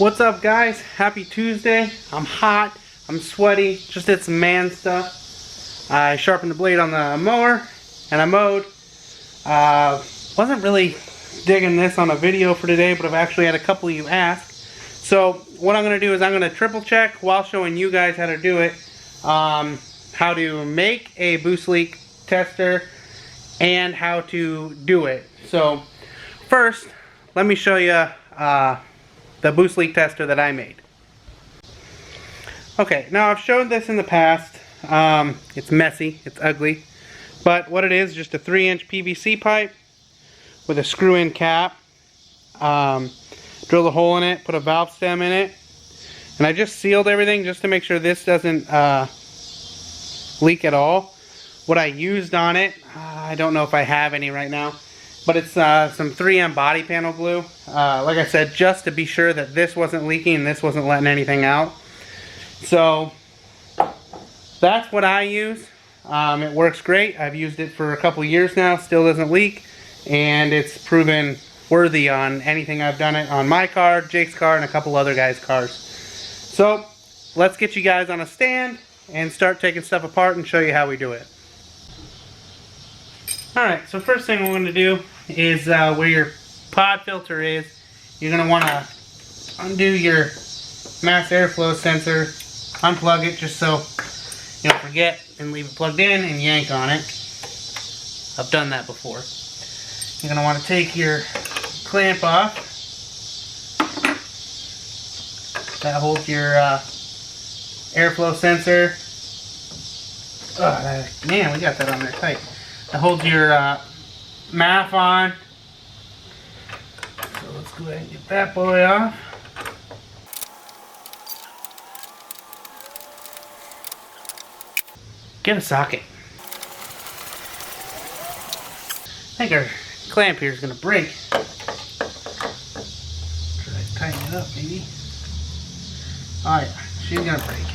What's up, guys? Happy Tuesday. I'm hot, I'm sweaty, just did some man stuff. I sharpened the blade on the mower and I mowed. Wasn't really digging this on a video for today, but I've actually had a couple of you ask. So what I'm going to do is I'm going to triple check while showing you guys how to do it. How to make a boost leak tester and how to do it. So first, let me show you the boost leak tester that I made. Okay, now I've showed this in the past. It's messy, it's ugly, but what it is, just a 3-inch PVC pipe with a screw-in cap. Drilled a hole in it, put a valve stem in it, and I just sealed everything just to make sure this doesn't leak at all. What I used on it, I don't know if I have any right now, but it's some 3M body panel glue. Like I said, just to be sure that this wasn't leaking and this wasn't letting anything out. So that's what I use. It works great. I've used it for a couple years now, still doesn't leak, and it's proven worthy on anything I've done it on my car, Jake's car, and a couple other guys' cars. So let's get you guys on a stand and start taking stuff apart and show you how we do it. Alright, so first thing we're going to do is where your pod filter is, you're going to want to undo your mass airflow sensor, unplug it just so you don't forget, and leave it plugged in and yank on it. I've done that before. You're going to want to take your clamp off. That holds your airflow sensor. Oh, man, we got that on there tight. That holds your MAF on. So let's go ahead and get that boy off. Get a socket. I think our clamp here is going to break. Try to tighten it up, maybe. Oh yeah, she's going to break.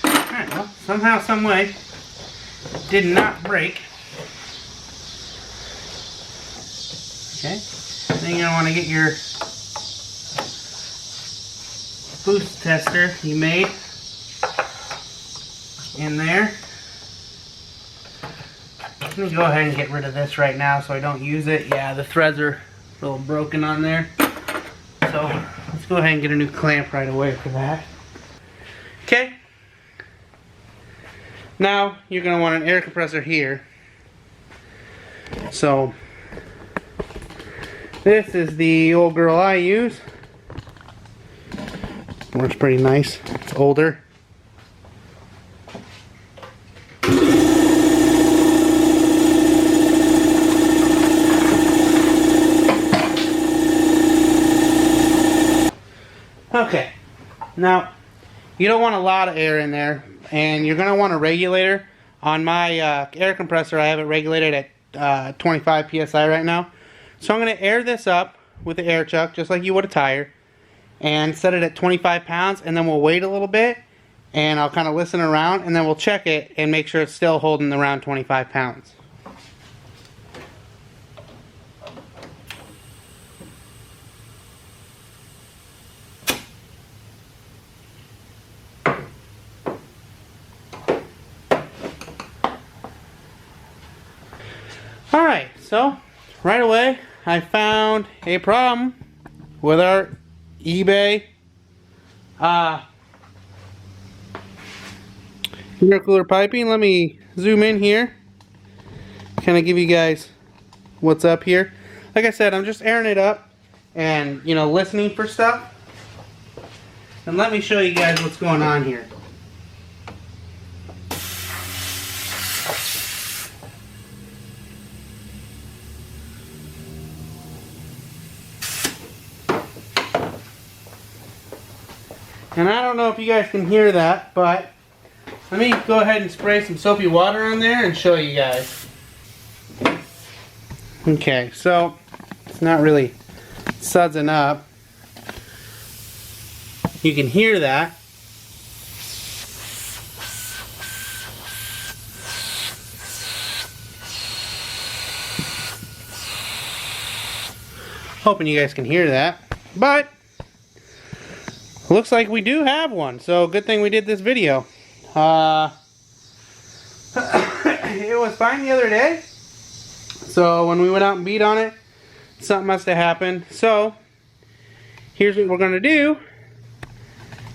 Alright, well, somehow, some way, it did not break. Okay, then you're going to want to get your boost tester you made in there. Let me go ahead and get rid of this right now so I don't use it. Yeah, the threads are a little broken on there. So let's go ahead and get a new clamp right away for that. Okay. Now you're going to want an air compressor here. So this is the old girl I use. Works pretty nice. It's older. Okay, now you don't want a lot of air in there, and you're going to want a regulator. On my air compressor, I have it regulated at 25 psi right now. So I'm going to air this up with the air chuck, just like you would a tire, and set it at 25 pounds, and then we'll wait a little bit, and I'll kind of listen around, and then we'll check it and make sure it's still holding around 25 pounds. Alright, so right away I found a problem with our eBay intercooler piping. Let me zoom in here, kind of give you guys what's up here. Like I said, I'm just airing it up and, you know, listening for stuff. And let me show you guys what's going on here. And I don't know if you guys can hear that, but let me go ahead and spray some soapy water on there and show you guys. Okay, so it's not really sudsing up. You can hear that. Hoping you guys can hear that. But looks like we do have one. So good thing we did this video. It was fine the other day. So when we went out and beat on it, something must have happened. So here's what we're going to do.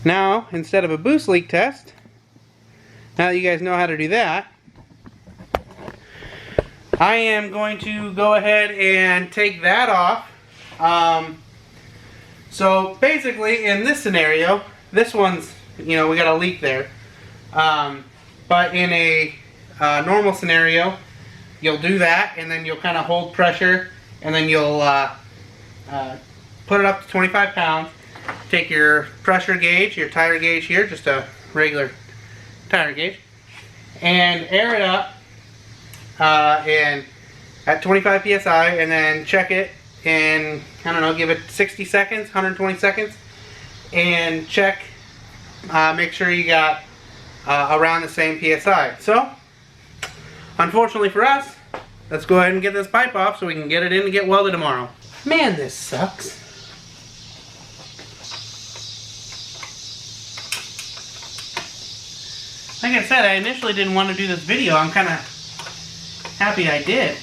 Now, instead of a boost leak test, now that you guys know how to do that, I am going to go ahead and take that off. So basically in this scenario, this one's, we got a leak there. But in a normal scenario, you'll do that and then you'll kind of hold pressure and then you'll put it up to 25 pounds. Take your pressure gauge, your tire gauge here, just a regular tire gauge, and air it up and at 25 psi, and then check it and I don't know, give it 60 seconds, 120 seconds, and check, make sure you got around the same psi. So unfortunately for us, let's go ahead and get this pipe off so we can get it in and get welded tomorrow. Man, this sucks. Like I said, I initially didn't want to do this video. I'm kind of happy I did.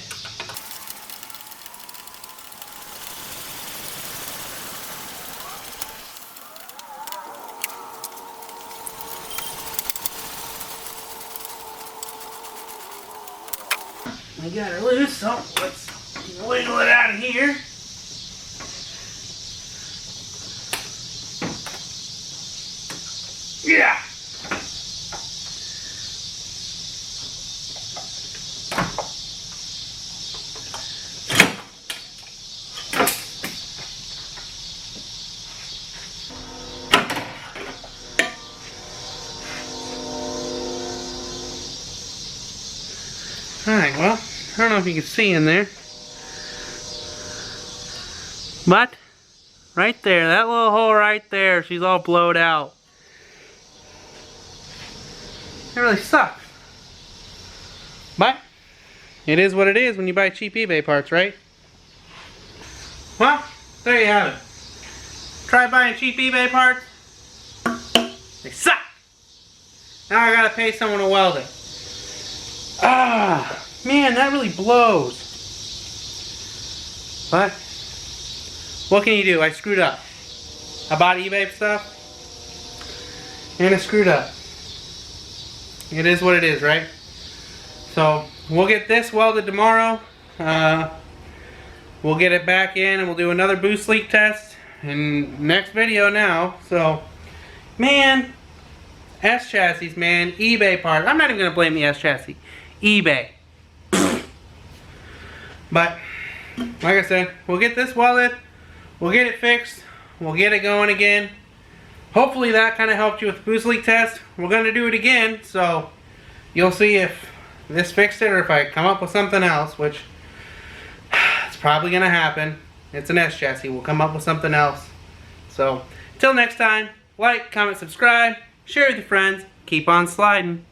I got her loose, so let's wiggle it out of here. Yeah! Alright, well, I don't know if you can see in there, but right there, that little hole right there, she's all blowed out. It really sucks. But it is what it is when you buy cheap eBay parts, right? Well, there you have it. Try buying cheap eBay parts. They suck. Now I gotta pay someone to weld it. Ah, man, that really blows. But what can you do? I screwed up. I bought eBay stuff and I screwed up. It is what it is, right? So we'll get this welded tomorrow. We'll get it back in and we'll do another boost leak test in next video now. So, man, S chassis, man, eBay parts. I'm not even gonna blame the S chassis. eBay. But like I said, we'll get this welded, we'll get it fixed, we'll get it going again. Hopefully that kind of helped you with the boost leak test. We're going to do it again, so you'll see if this fixed it or if I come up with something else, which it's probably going to happen. It's an S chassis. We'll come up with something else. So until next time, like, comment, subscribe, share with your friends, keep on sliding.